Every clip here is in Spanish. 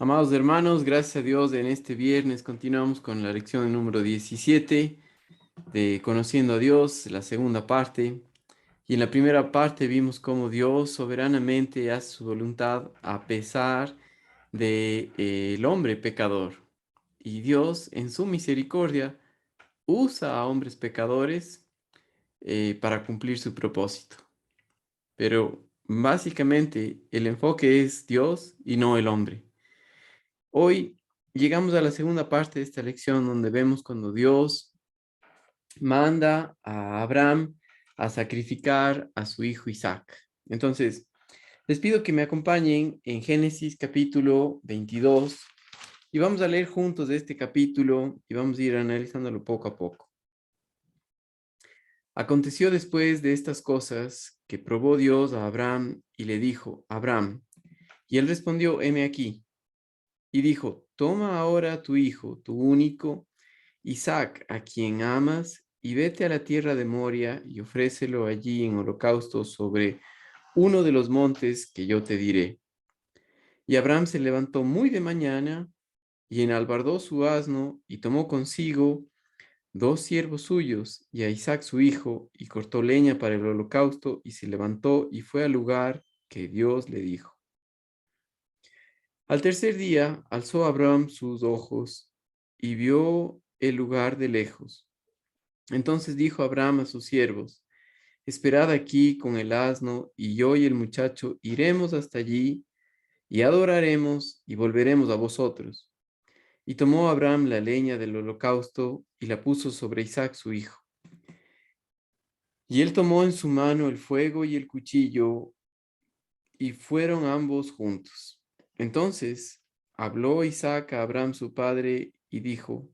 Amados hermanos, gracias a Dios en este viernes continuamos con la lección número 17 de Conociendo a Dios, la segunda parte. Y en la primera parte vimos cómo Dios soberanamente hace su voluntad a pesar de, el hombre pecador. Y Dios en su misericordia usa a hombres pecadores para cumplir su propósito. Pero básicamente el enfoque es Dios y no el hombre. Hoy llegamos a la segunda parte de esta lección donde vemos cuando Dios manda a Abraham a sacrificar a su hijo Isaac. Entonces, les pido que me acompañen en Génesis capítulo 22 y vamos a leer juntos este capítulo y vamos a ir analizándolo poco a poco. Aconteció después de estas cosas que probó Dios a Abraham y le dijo, Abraham, y él respondió, heme aquí. Y dijo, toma ahora tu hijo, tu único, Isaac, a quien amas, y vete a la tierra de Moria y ofrécelo allí en holocausto sobre uno de los montes que yo te diré. Y Abraham se levantó muy de mañana y enalbardó su asno y tomó consigo dos siervos suyos y a Isaac su hijo y cortó leña para el holocausto y se levantó y fue al lugar que Dios le dijo. Al tercer día alzó Abraham sus ojos y vio el lugar de lejos. Entonces dijo Abraham a sus siervos, esperad aquí con el asno, y yo y el muchacho iremos hasta allí, y adoraremos, y volveremos a vosotros. Y tomó Abraham la leña del holocausto, y la puso sobre Isaac su hijo. Y él tomó en su mano el fuego y el cuchillo, y fueron ambos juntos. Entonces habló Isaac a Abraham su padre, y dijo,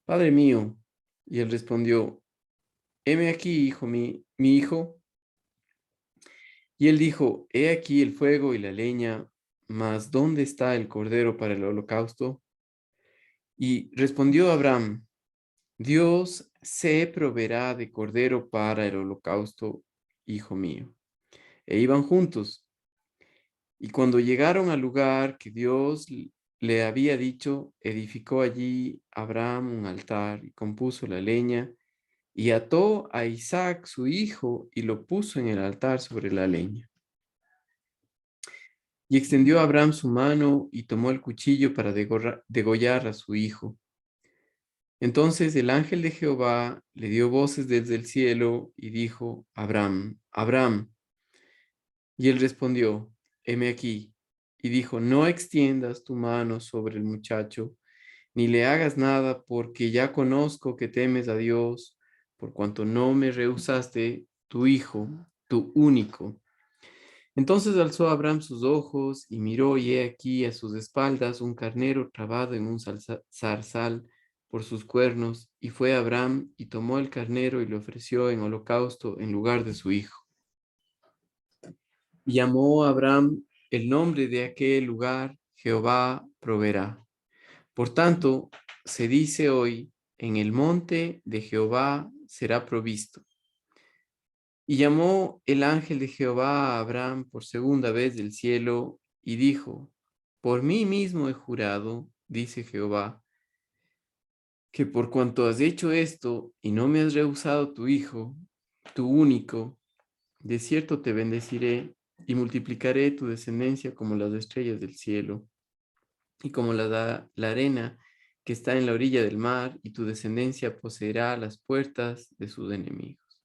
Padre mío. Y él respondió, heme aquí, hijo mi hijo. Y él dijo, he aquí el fuego y la leña, mas ¿dónde está el cordero para el holocausto? Y respondió Abraham, Dios se proveerá de cordero para el holocausto, hijo mío. E iban juntos. Y cuando llegaron al lugar que Dios le había dicho, edificó allí Abraham un altar y compuso la leña y ató a Isaac su hijo y lo puso en el altar sobre la leña. Y extendió Abraham su mano y tomó el cuchillo para degollar a su hijo. Entonces el ángel de Jehová le dio voces desde el cielo y dijo, Abraham, Abraham. Y él respondió, heme aquí. Y dijo, no extiendas tu mano sobre el muchacho, ni le hagas nada, porque ya conozco que temes a Dios, por cuanto no me rehusaste tu hijo, tu único. Entonces alzó Abraham sus ojos y miró, y he aquí a sus espaldas un carnero trabado en un zarzal por sus cuernos, y fue Abraham y tomó el carnero y lo ofreció en holocausto en lugar de su hijo. Y llamó a Abraham el nombre de aquel lugar, Jehová proveerá. Por tanto, se dice hoy, en el monte de Jehová será provisto. Y llamó el ángel de Jehová a Abraham por segunda vez del cielo y dijo, por mí mismo he jurado, dice Jehová, que por cuanto has hecho esto y no me has rehusado tu hijo, tu único, de cierto te bendeciré y multiplicaré tu descendencia como las estrellas del cielo y como la arena que está en la orilla del mar, y tu descendencia poseerá las puertas de sus enemigos.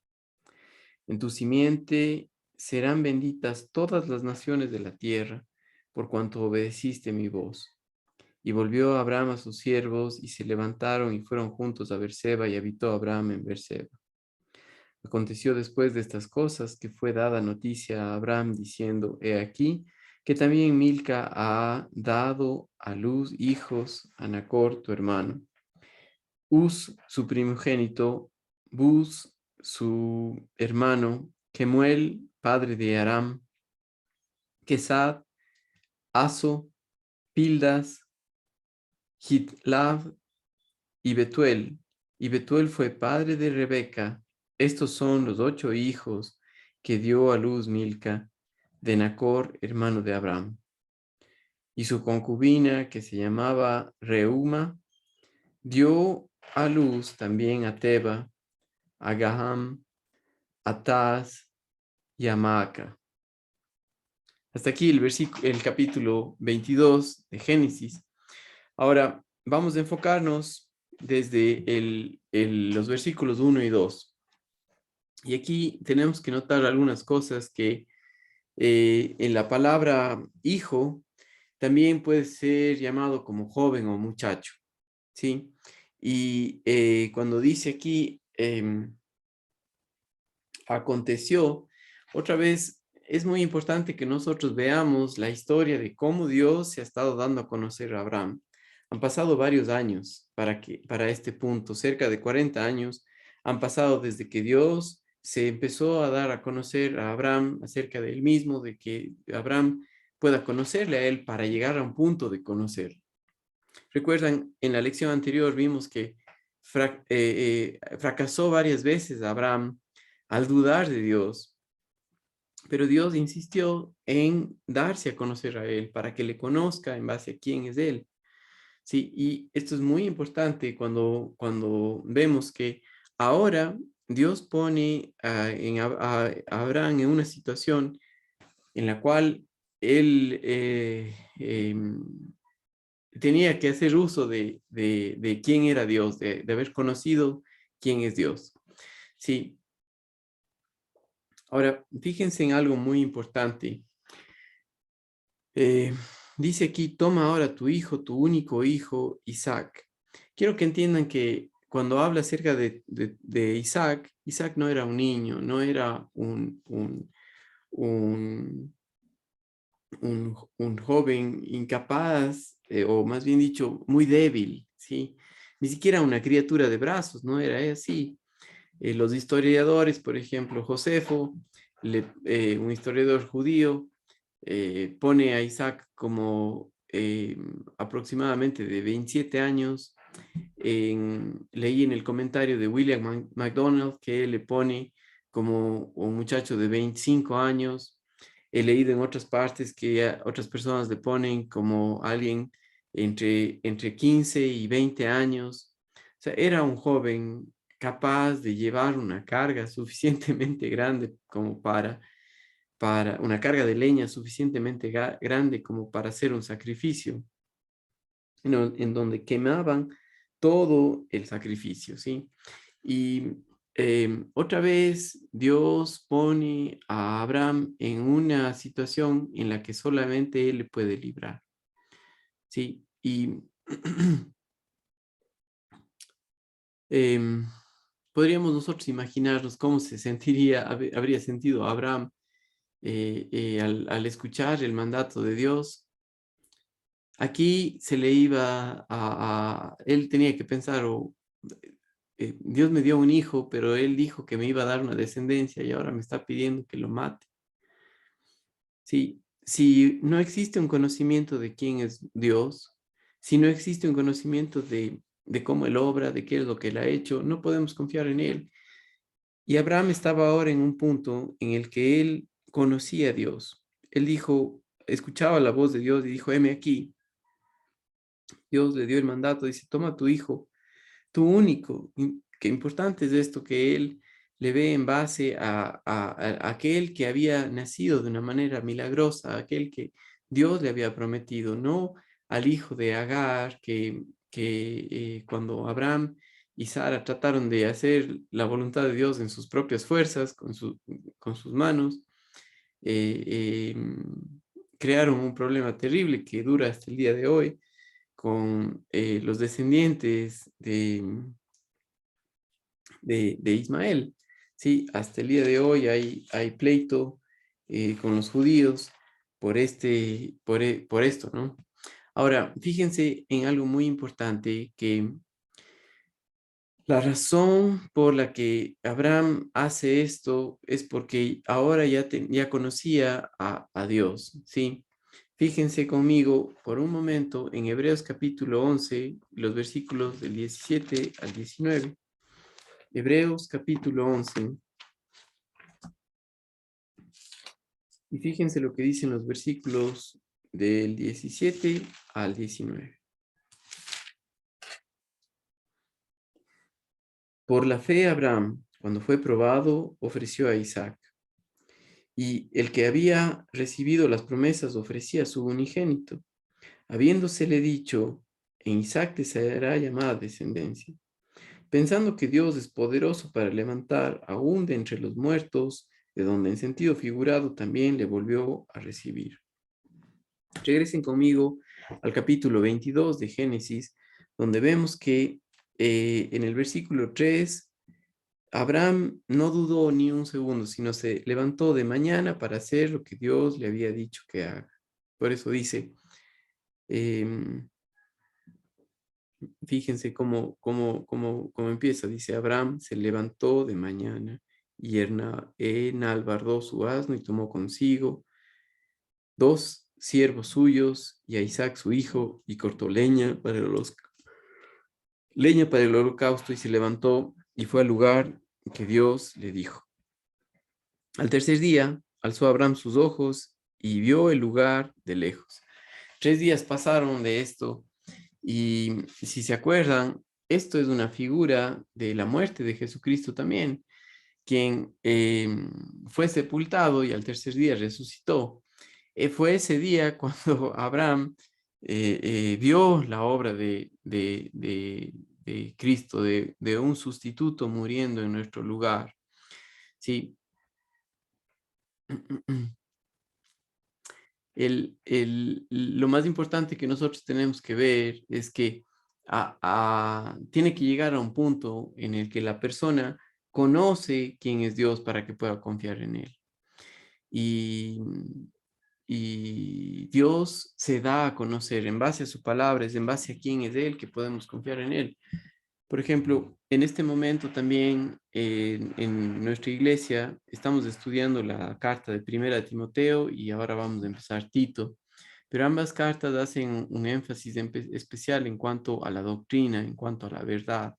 En tu simiente serán benditas todas las naciones de la tierra, por cuanto obedeciste mi voz. Y volvió Abraham a sus siervos, y se levantaron y fueron juntos a Berseba, y habitó Abraham en Berseba. Aconteció después de estas cosas que fue dada noticia a Abraham, diciendo, he aquí, que también Milca ha dado a luz hijos a Nacor, tu hermano. Uz, su primogénito, Buz, su hermano, Kemuel, padre de Aram, Kesad, Aso, Pildas, Hitlav y Betuel. Y Betuel fue padre de Rebeca. Estos son los 8 hijos que dio a luz Milca, de Nacor, hermano de Abraham. y su concubina, que se llamaba Reuma, dio a luz también a Teba, a Gaham, a Taz y a Maaca. Hasta aquí el capítulo 22 de Génesis. Ahora vamos a enfocarnos desde los versículos 1 y 2. Y aquí tenemos que notar algunas cosas que en la palabra hijo también puede ser llamado como joven o muchacho, ¿sí? Y cuando dice aquí, aconteció, otra vez es muy importante que nosotros veamos la historia de cómo Dios se ha estado dando a conocer a Abraham. Han pasado varios años para este punto, cerca de 40 años han pasado desde que Dios se empezó a dar a conocer a Abraham acerca de él mismo, de que Abraham pueda conocerle a él para llegar a un punto de conocer. Recuerdan, en la lección anterior vimos que fracasó varias veces Abraham al dudar de Dios, pero Dios insistió en darse a conocer a él para que le conozca en base a quién es él. Sí, y esto es muy importante cuando vemos que ahora Dios pone a Abraham en una situación en la cual él tenía que hacer uso de quién era Dios, de haber conocido quién es Dios. Sí. Ahora, fíjense en algo muy importante. Eh, Dice aquí, toma ahora tu hijo, tu único hijo, Isaac. Quiero que entiendan que cuando habla acerca de Isaac, Isaac no era un niño, no era un, un joven incapaz, o más bien dicho, muy débil, ¿sí? Ni siquiera una criatura de brazos, no era así. Los historiadores, por ejemplo, Josefo, un historiador judío, pone a Isaac como aproximadamente de 27 años. Leí en el comentario de William MacDonald que él le pone como un muchacho de 25 años. He leído en otras partes que otras personas le ponen como alguien entre 15 y 20 años. O sea, era un joven capaz de llevar una carga suficientemente grande como para una carga de leña suficientemente grande como para hacer un sacrificio, en donde quemaban todo el sacrificio, ¿sí? Y otra vez Dios pone a Abraham en una situación en la que solamente él le puede librar, ¿sí? Y podríamos nosotros imaginarnos cómo se sentiría, habría sentido Abraham al escuchar el mandato de Dios. Aquí se le iba él tenía que pensar, Dios me dio un hijo, pero él dijo que me iba a dar una descendencia y ahora me está pidiendo que lo mate. Sí, si no existe un conocimiento de quién es Dios, si no existe un conocimiento de cómo Él obra, de qué es lo que Él ha hecho, no podemos confiar en Él. Y Abraham estaba ahora en un punto en el que él conocía a Dios. Él dijo, escuchaba la voz de Dios y dijo, heme aquí. Dios le dio el mandato, dice, toma tu hijo, tu único. Qué importante es esto, que él le ve en base a aquel que había nacido de una manera milagrosa, aquel que Dios le había prometido, no al hijo de Agar, que cuando Abraham y Sara trataron de hacer la voluntad de Dios en sus propias fuerzas, con sus manos, crearon un problema terrible que dura hasta el día de hoy con los descendientes de Ismael. Sí, hasta el día de hoy hay pleito con los judíos por esto, ¿no? Ahora, fíjense en algo muy importante, que la razón por la que Abraham hace esto es porque ahora ya conocía a Dios, ¿sí? Fíjense conmigo por un momento en Hebreos capítulo 11, los versículos del 17 al 19. Hebreos capítulo 11. Y fíjense lo que dicen los versículos del 17 al 19. Por la fe, Abraham, cuando fue probado, ofreció a Isaac. Y el que había recibido las promesas ofrecía a su unigénito, habiéndosele dicho, en Isaac te será llamada descendencia, pensando que Dios es poderoso para levantar aún de entre los muertos, de donde en sentido figurado también le volvió a recibir. Regresen conmigo al capítulo 22 de Génesis, donde vemos que en el versículo 3, Abraham no dudó ni un segundo, sino se levantó de mañana para hacer lo que Dios le había dicho que haga. Por eso dice, em, fíjense cómo empieza. Dice, Abraham se levantó de mañana y enalbardó su asno y tomó consigo 2 siervos suyos y a Isaac su hijo y cortó leña para el holocausto y se levantó y fue al lugar que Dios le dijo. Al tercer día alzó Abraham sus ojos y vio el lugar de lejos. 3 días pasaron de esto y si se acuerdan, esto es una figura de la muerte de Jesucristo también, quien fue sepultado y al tercer día resucitó. Fue ese día cuando Abraham vio la obra de Cristo, de un sustituto muriendo en nuestro lugar. Sí. Lo más importante que nosotros tenemos que ver es que tiene que llegar a un punto en el que la persona conoce quién es Dios para que pueda confiar en Él. Y, y Dios se da a conocer en base a su palabra, es en base a quién es Él que podemos confiar en Él. Por ejemplo, en este momento también en nuestra iglesia estamos estudiando la carta de Primera de Timoteo y ahora vamos a empezar Tito, pero ambas cartas hacen un énfasis especial en cuanto a la doctrina, en cuanto a la verdad.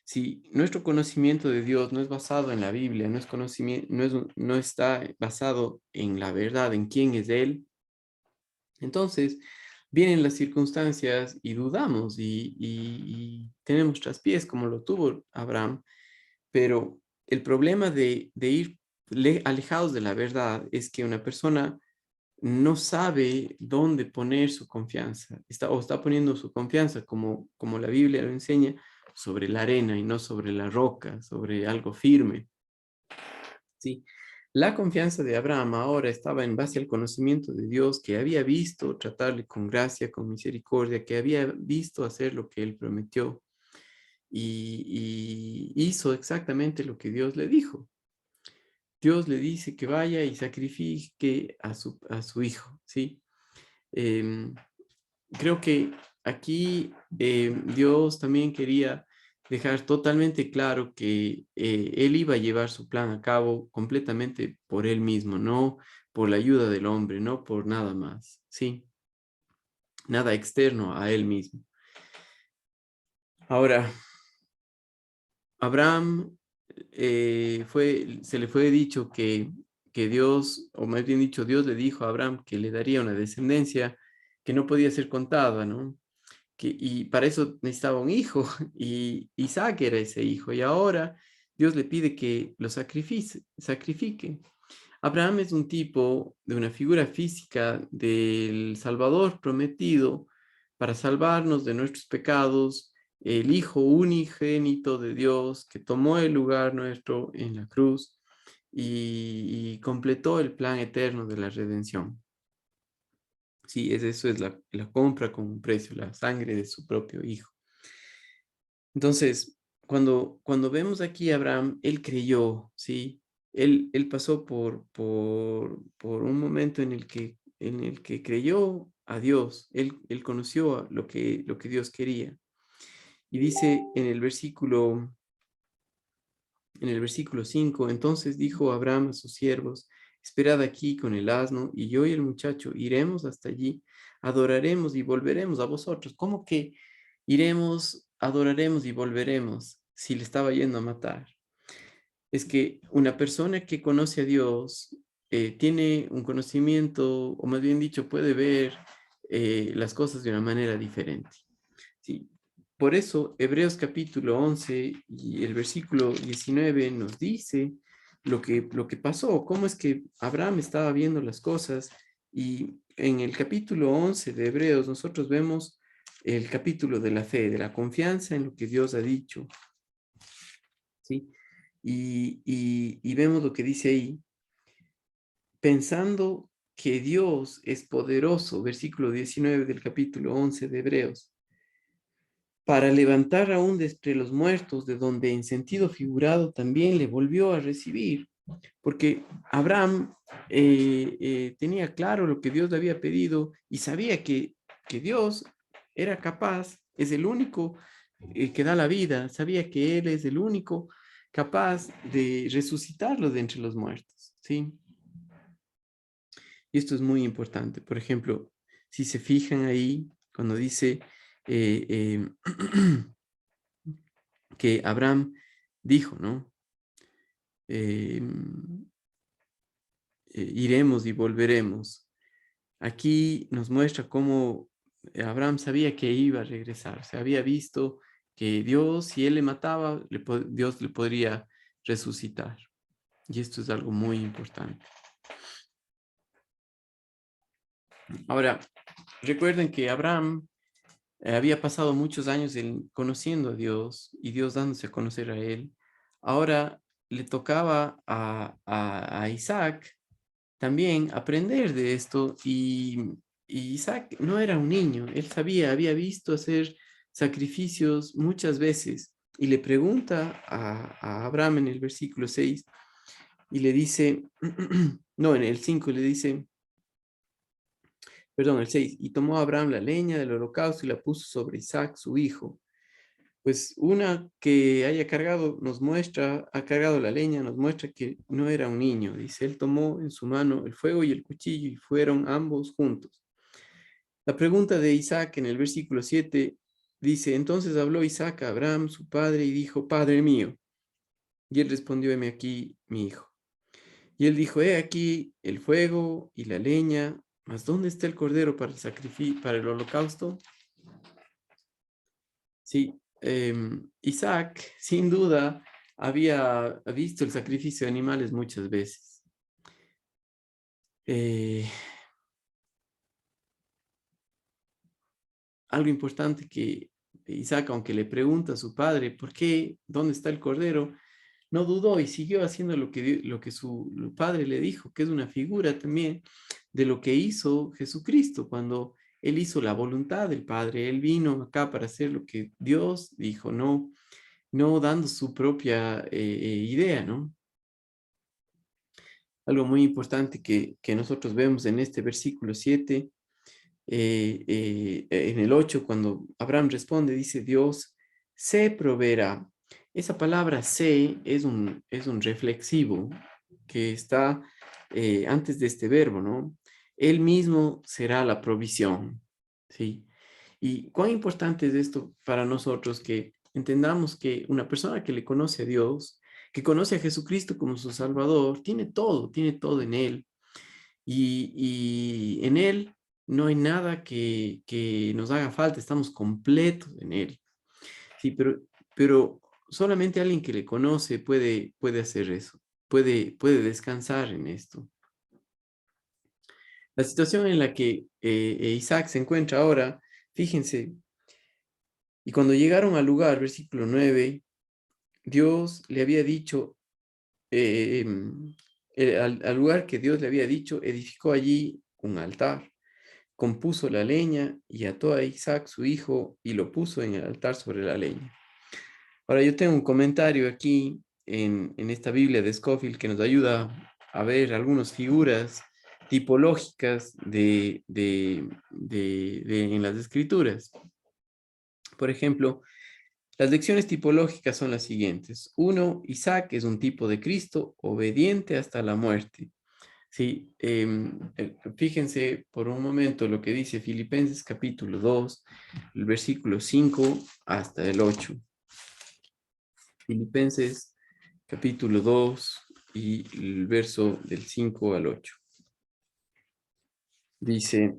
Si nuestro conocimiento de Dios no es basado en la Biblia, no está basado en la verdad, en quién es Él, entonces vienen las circunstancias y dudamos y tenemos traspiés como lo tuvo Abraham, pero el problema de ir alejados de la verdad es que una persona no sabe dónde poner su confianza, está poniendo su confianza como la Biblia lo enseña, sobre la arena y no sobre la roca, sobre algo firme. ¿Sí? La confianza de Abraham ahora estaba en base al conocimiento de Dios, que había visto tratarle con gracia, con misericordia, que había visto hacer lo que él prometió y hizo exactamente lo que Dios le dijo. Dios le dice que vaya y sacrifique a su hijo, ¿sí? Em, Creo que aquí Dios también quería dejar totalmente claro que Él iba a llevar su plan a cabo completamente por Él mismo, no por la ayuda del hombre, no por nada más, ¿sí? Nada externo a Él mismo. Ahora, Abraham se le fue dicho que Dios, o más bien dicho, Dios le dijo a Abraham que le daría una descendencia que no podía ser contada, ¿no? Y para eso necesitaba un hijo, y Isaac era ese hijo, y ahora Dios le pide que lo sacrifique. Abraham es un tipo de una figura física del Salvador prometido para salvarnos de nuestros pecados, el Hijo unigénito de Dios que tomó el lugar nuestro en la cruz y completó el plan eterno de la redención. Sí, eso es la compra con un precio, la sangre de su propio hijo. Entonces, cuando vemos aquí a Abraham, él creyó, ¿sí? Él pasó por un momento en el que creyó a Dios, él conoció lo que Dios quería. Y dice en el versículo 5, entonces dijo Abraham a sus siervos, esperad aquí con el asno, y yo y el muchacho iremos hasta allí, adoraremos y volveremos a vosotros. ¿Cómo que iremos, adoraremos y volveremos si le estaba yendo a matar? Es que una persona que conoce a Dios tiene un conocimiento, o más bien dicho, puede ver las cosas de una manera diferente. ¿Sí? Por eso, Hebreos capítulo 11 y el versículo 19 nos dice lo que pasó, cómo es que Abraham estaba viendo las cosas. Y en el capítulo 11 de Hebreos nosotros vemos el capítulo de la fe, de la confianza en lo que Dios ha dicho. ¿Sí? Y vemos lo que dice ahí, pensando que Dios es poderoso, versículo 19 del capítulo 11 de Hebreos, para levantar aún de entre los muertos, de donde en sentido figurado también le volvió a recibir, porque Abraham tenía claro lo que Dios le había pedido y sabía que Dios era capaz, es el único que da la vida, sabía que Él es el único capaz de resucitarlo de entre los muertos, ¿sí? Y esto es muy importante. Por ejemplo, si se fijan ahí, cuando dice que Abraham dijo, ¿no? Eh, iremos y volveremos. Aquí nos muestra cómo Abraham sabía que iba a regresar. Se había visto que Dios, si él le mataba, Dios le podría resucitar. Y esto es algo muy importante. Ahora, recuerden que Abraham había pasado muchos años conociendo a Dios y Dios dándose a conocer a él. Ahora le tocaba a Isaac también aprender de esto y Isaac no era un niño, él sabía, había visto hacer sacrificios muchas veces y le pregunta a Abraham en el versículo 6 y le dice, no, en el 5 le dice, perdón, el 6, y tomó Abraham la leña del holocausto y la puso sobre Isaac, su hijo. Pues una que haya cargado nos muestra, ha cargado la leña, nos muestra que no era un niño. Dice, él tomó en su mano el fuego y el cuchillo y fueron ambos juntos. La pregunta de Isaac en el versículo 7 dice, entonces habló Isaac a Abraham, su padre, y dijo, Padre mío. Y él respondió, heme aquí, mi hijo. Y él dijo, he aquí el fuego y la leña, mas ¿dónde está el cordero para el sacrificio, para el holocausto? Sí, Isaac sin duda había visto el sacrificio de animales muchas veces. Eh, Algo importante que Isaac, aunque le pregunta a su padre, ¿por qué? ¿Dónde está el cordero? No dudó y siguió haciendo lo que su padre le dijo, que es una figura también de lo que hizo Jesucristo cuando él hizo la voluntad del Padre. Él vino acá para hacer lo que Dios dijo, no dando su propia idea, ¿no? Algo muy importante que nosotros vemos en este versículo 7, en el 8, cuando Abraham responde, dice, Dios se proveerá. Esa palabra se es un reflexivo que está antes de este verbo, ¿no? Él mismo será la provisión, ¿sí? Y cuán importante es esto para nosotros que entendamos que una persona que le conoce a Dios, que conoce a Jesucristo como su Salvador, tiene todo en Él. Y en Él no hay nada que nos haga falta, estamos completos en Él. Sí, pero solamente alguien que le conoce puede hacer eso, puede descansar en esto. La situación en la que Isaac se encuentra ahora, fíjense, y cuando llegaron al lugar, versículo 9, Dios le había dicho, al lugar que Dios le había dicho, edificó allí un altar, compuso la leña y ató a Isaac su hijo y lo puso en el altar sobre la leña. Ahora yo tengo un comentario aquí en esta Biblia de Scofield que nos ayuda a ver algunas figuras tipológicas en las escrituras. Por ejemplo, las lecciones tipológicas son las siguientes. 1, Isaac es un tipo de Cristo, obediente hasta la muerte. Sí, fíjense por un momento lo que dice Filipenses capítulo 2, el versículo 5 hasta el 8. Filipenses capítulo 2, y el verso del 5 al 8. Dice,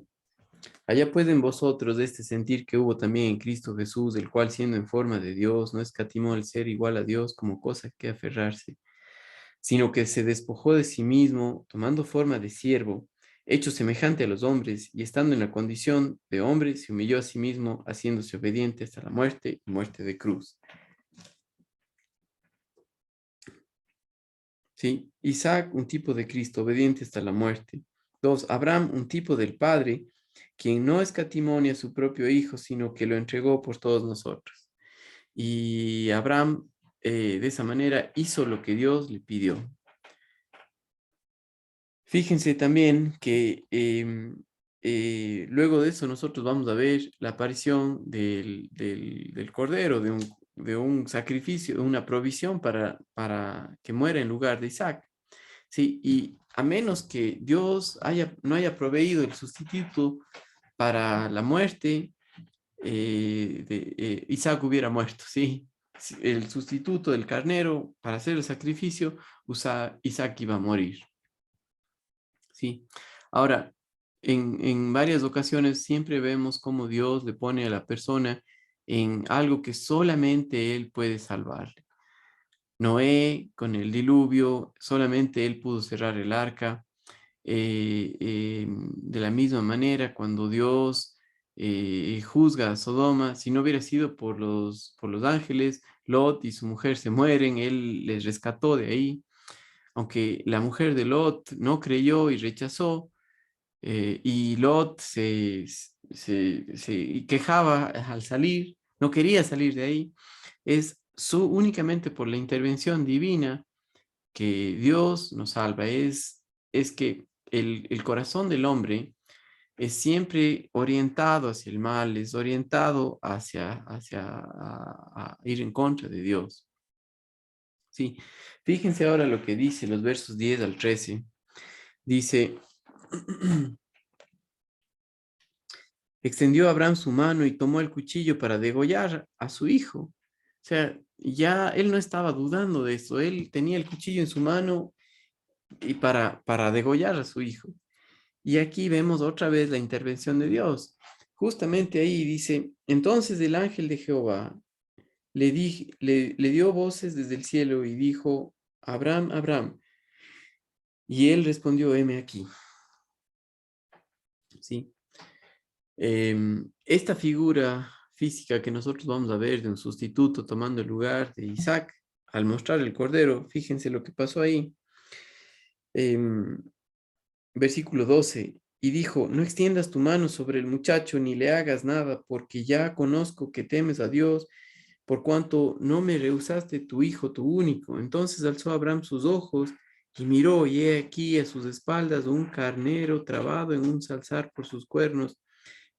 allá pueden vosotros de este sentir que hubo también en Cristo Jesús, el cual siendo en forma de Dios, no escatimó el ser igual a Dios como cosa que aferrarse, sino que se despojó de sí mismo, tomando forma de siervo, hecho semejante a los hombres, y estando en la condición de hombre, se humilló a sí mismo, haciéndose obediente hasta la muerte y muerte de cruz. ¿Sí? Isaac, un tipo de Cristo, obediente hasta la muerte. 2. Abraham, un tipo del Padre, quien no escatimó ni a su propio Hijo, sino que lo entregó por todos nosotros. Y Abraham, de esa manera, hizo lo que Dios le pidió. Fíjense también que luego de eso nosotros vamos a ver la aparición del Cordero, de un sacrificio, de una provisión para que muera en lugar de Isaac. Sí, y a menos que Dios no haya proveído el sustituto para la muerte, Isaac hubiera muerto, ¿sí? El sustituto del carnero para hacer el sacrificio, Isaac iba a morir. Sí. Ahora, en varias ocasiones siempre vemos cómo Dios le pone a la persona en algo que solamente Él puede salvarle. Noé, con el diluvio, solamente él pudo cerrar el arca. De la misma manera, cuando Dios juzga a Sodoma, si no hubiera sido por los ángeles, Lot y su mujer se mueren, él les rescató de ahí. Aunque la mujer de Lot no creyó y rechazó, y Lot se quejaba al salir, no quería salir de ahí, es únicamente por la intervención divina que Dios nos salva. Es que el corazón del hombre es siempre orientado hacia el mal, es orientado hacia a ir en contra de Dios. Sí, fíjense ahora lo que dice los versos 10 al 13. Dice, extendió Abraham su mano y tomó el cuchillo para degollar a su hijo. O sea, ya él no estaba dudando de eso, él tenía el cuchillo en su mano y para degollar a su hijo. Y aquí vemos otra vez la intervención de Dios. Justamente ahí dice, entonces el ángel de Jehová le dio voces desde el cielo y dijo, Abraham, Abraham. Y él respondió, heme aquí. ¿Sí? Esta figura física que nosotros vamos a ver de un sustituto tomando el lugar de Isaac, al mostrar el cordero, fíjense lo que pasó ahí. Versículo 12. Y dijo, no extiendas tu mano sobre el muchacho ni le hagas nada, porque ya conozco que temes a Dios, por cuanto no me rehusaste tu hijo, tu único. Entonces alzó Abraham sus ojos y miró, y he aquí a sus espaldas un carnero trabado en un salzar por sus cuernos.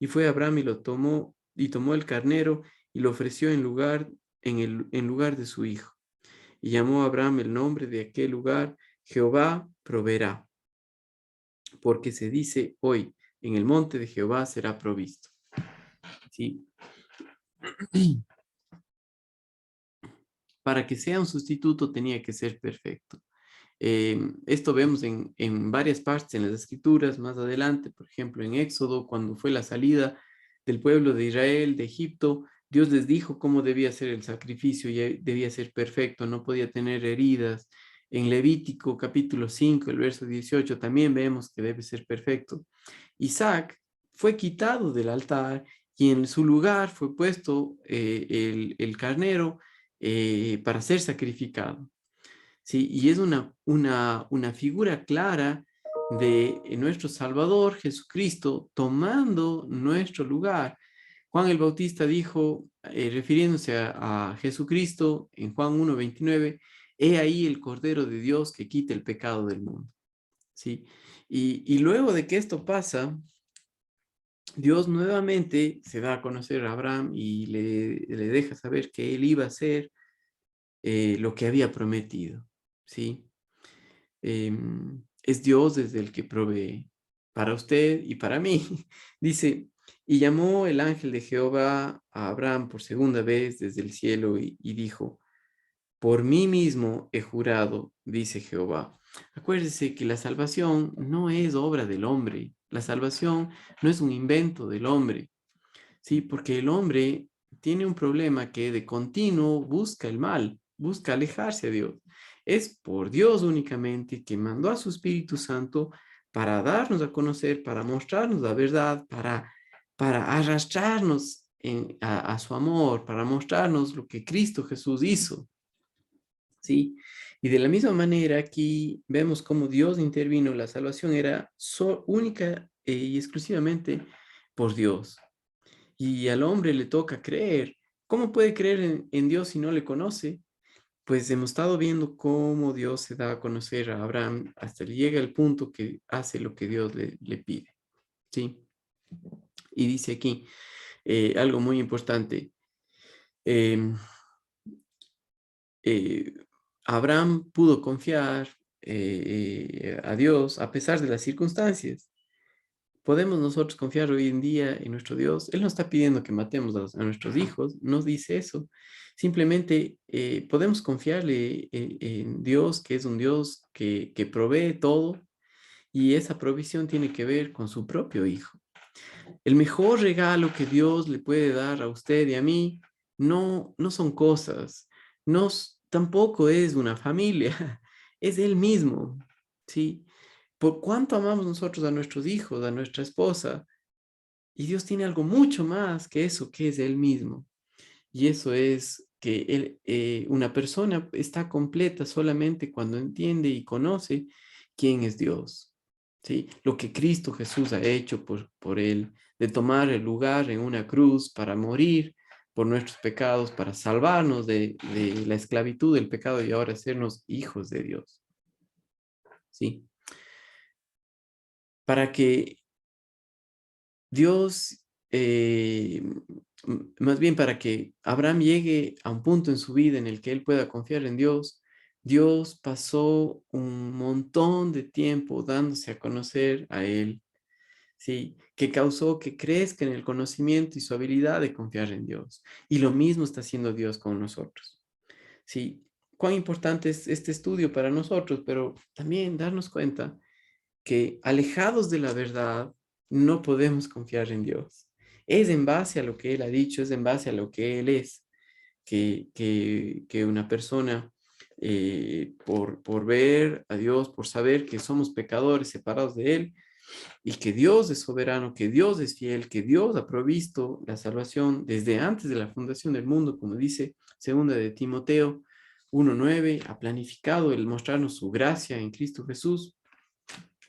Y fue Abraham y tomó el carnero y lo ofreció en lugar de su hijo. Y llamó a Abraham el nombre de aquel lugar, Jehová proveerá, porque se dice hoy, en el monte de Jehová será provisto. ¿Sí? Para que sea un sustituto tenía que ser perfecto. Esto vemos en varias partes en las escrituras, más adelante, por ejemplo, en Éxodo, cuando fue la salida del pueblo de Israel de Egipto, Dios les dijo cómo debía ser el sacrificio y debía ser perfecto, no podía tener heridas. En Levítico capítulo 5, el verso 18, también vemos que debe ser perfecto. Isaac fue quitado del altar y en su lugar fue puesto el carnero para ser sacrificado. ¿Sí? Y es una figura clara de nuestro Salvador Jesucristo tomando nuestro lugar. Juan el Bautista dijo, refiriéndose a Jesucristo en Juan 1:29, he ahí el Cordero de Dios que quita el pecado del mundo. ¿Sí? Y luego de que esto pasa, Dios nuevamente se da a conocer a Abraham y le deja saber que él iba a hacer lo que había prometido. ¿Sí? Es Dios desde el que provee para usted y para mí. Dice, y llamó el ángel de Jehová a Abraham por segunda vez desde el cielo y dijo, Por mí mismo he jurado, dice Jehová. Acuérdese que la salvación no es obra del hombre. La salvación no es un invento del hombre. Sí, porque el hombre tiene un problema que de continuo busca el mal, busca alejarse a Dios. Es por Dios únicamente que mandó a su Espíritu Santo para darnos a conocer, para mostrarnos la verdad, para arrastrarnos a su amor, para mostrarnos lo que Cristo Jesús hizo. ¿Sí? Y de la misma manera aquí vemos cómo Dios intervino, la salvación era única y exclusivamente por Dios. Y al hombre le toca creer. ¿Cómo puede creer en Dios si no le conoce? Pues hemos estado viendo cómo Dios se da a conocer a Abraham hasta que llega el punto que hace lo que Dios le pide. ¿Sí? Y dice aquí algo muy importante. em, eh, Abraham pudo confiar a Dios a pesar de las circunstancias. ¿Podemos nosotros confiar hoy en día en nuestro Dios? Él no está pidiendo que matemos a nuestros hijos, no dice eso. Simplemente podemos confiarle en Dios, que es un Dios que provee todo, y esa provisión tiene que ver con su propio Hijo. El mejor regalo que Dios le puede dar a usted y a mí no son cosas, tampoco es una familia, es Él mismo, ¿sí? Por cuánto amamos nosotros a nuestros hijos, a nuestra esposa, y Dios tiene algo mucho más que eso, que es Él mismo. Y eso es que una persona está completa solamente cuando entiende y conoce quién es Dios. ¿Sí? Lo que Cristo Jesús ha hecho por Él, de tomar el lugar en una cruz para morir por nuestros pecados, para salvarnos de la esclavitud del pecado y ahora hacernos hijos de Dios. ¿Sí? Para que Dios, más bien para que Abraham llegue a un punto en su vida en el que él pueda confiar en Dios, Dios pasó un montón de tiempo dándose a conocer a él, ¿sí? Que causó que crezca en el conocimiento y su habilidad de confiar en Dios. Y lo mismo está haciendo Dios con nosotros, ¿sí? Cuán importante es este estudio para nosotros, pero también darnos cuenta que alejados de la verdad no podemos confiar en Dios. Es en base a lo que Él ha dicho, es en base a lo que Él es, que una persona, por ver a Dios, por saber que somos pecadores separados de Él y que Dios es soberano, que Dios es fiel, que Dios ha provisto la salvación desde antes de la fundación del mundo, como dice segunda de Timoteo 1:9, ha planificado el mostrarnos su gracia en Cristo Jesús.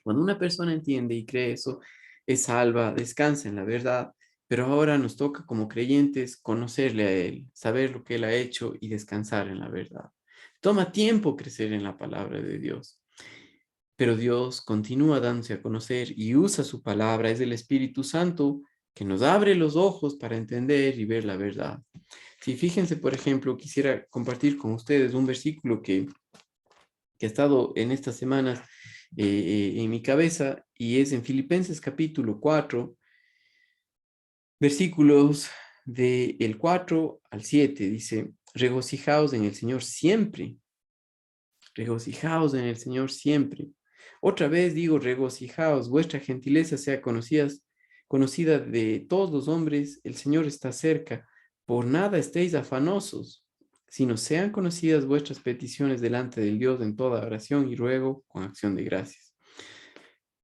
Cuando una persona entiende y cree eso, es salva, descansa en la verdad, pero ahora nos toca como creyentes conocerle a Él, saber lo que Él ha hecho y descansar en la verdad. Toma tiempo crecer en la palabra de Dios, pero Dios continúa dándose a conocer y usa su palabra, es el Espíritu Santo que nos abre los ojos para entender y ver la verdad. Si fíjense, por ejemplo, quisiera compartir con ustedes un versículo que ha estado en estas semanas en mi cabeza y es en Filipenses capítulo 4, versículos del 4 al 7. Dice, regocijaos en el Señor siempre, regocijaos en el Señor siempre. Otra vez digo, regocijaos, vuestra gentileza sea conocida de todos los hombres, el Señor está cerca, por nada estéis afanosos, sino sean conocidas vuestras peticiones delante del Dios en toda oración y ruego con acción de gracias.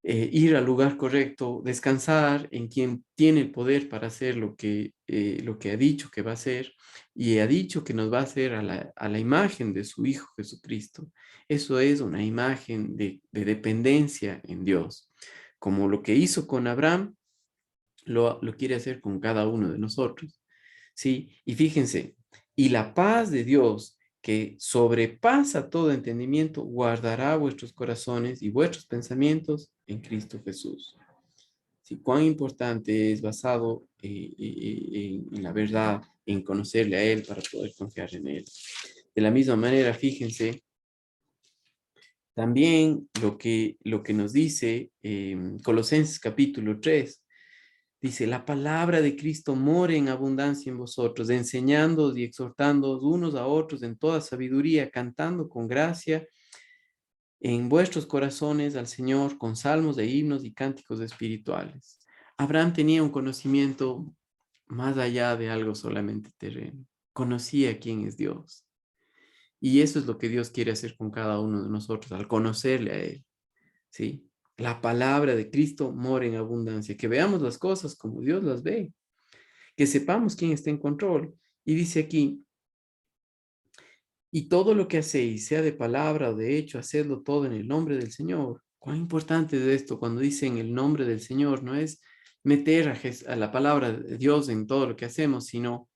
Ir al lugar correcto, descansar en quien tiene el poder para hacer lo que ha dicho que va a hacer y ha dicho que nos va a hacer a la imagen de su Hijo Jesucristo. Eso es una imagen de dependencia en Dios. Como lo que hizo con Abraham, lo quiere hacer con cada uno de nosotros. ¿Sí? Y fíjense, y la paz de Dios, que sobrepasa todo entendimiento, guardará vuestros corazones y vuestros pensamientos en Cristo Jesús. ¿Sí? Cuán importante es basado en la verdad, en conocerle a Él para poder confiar en Él. De la misma manera, fíjense, también lo que nos dice Colosenses capítulo 3, Dice, la palabra de Cristo more en abundancia en vosotros, enseñándoos y exhortándoos unos a otros en toda sabiduría, cantando con gracia en vuestros corazones al Señor con salmos de himnos y cánticos espirituales. Abraham tenía un conocimiento más allá de algo solamente terreno. Conocía quién es Dios. Y eso es lo que Dios quiere hacer con cada uno de nosotros al conocerle a Él. ¿Sí? La palabra de Cristo mora en abundancia. Que veamos las cosas como Dios las ve. Que sepamos quién está en control. Y dice aquí, y todo lo que hacéis, sea de palabra o de hecho, hacedlo todo en el nombre del Señor. Cuán importante es esto cuando dice en el nombre del Señor, no es meter a la palabra de Dios en todo lo que hacemos, sino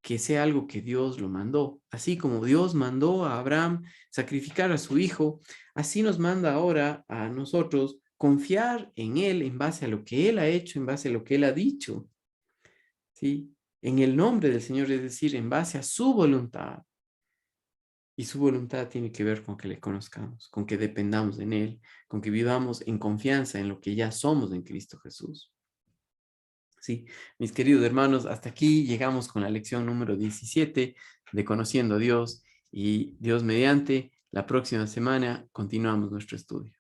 que sea algo que Dios lo mandó. Así como Dios mandó a Abraham sacrificar a su hijo, así nos manda ahora a nosotros confiar en Él en base a lo que Él ha hecho, en base a lo que Él ha dicho, ¿sí? En el nombre del Señor, es decir, en base a su voluntad. Y su voluntad tiene que ver con que le conozcamos, con que dependamos en Él, con que vivamos en confianza en lo que ya somos en Cristo Jesús. Sí, mis queridos hermanos, hasta aquí llegamos con la lección número 17 de Conociendo a Dios y Dios mediante, la próxima semana continuamos nuestro estudio.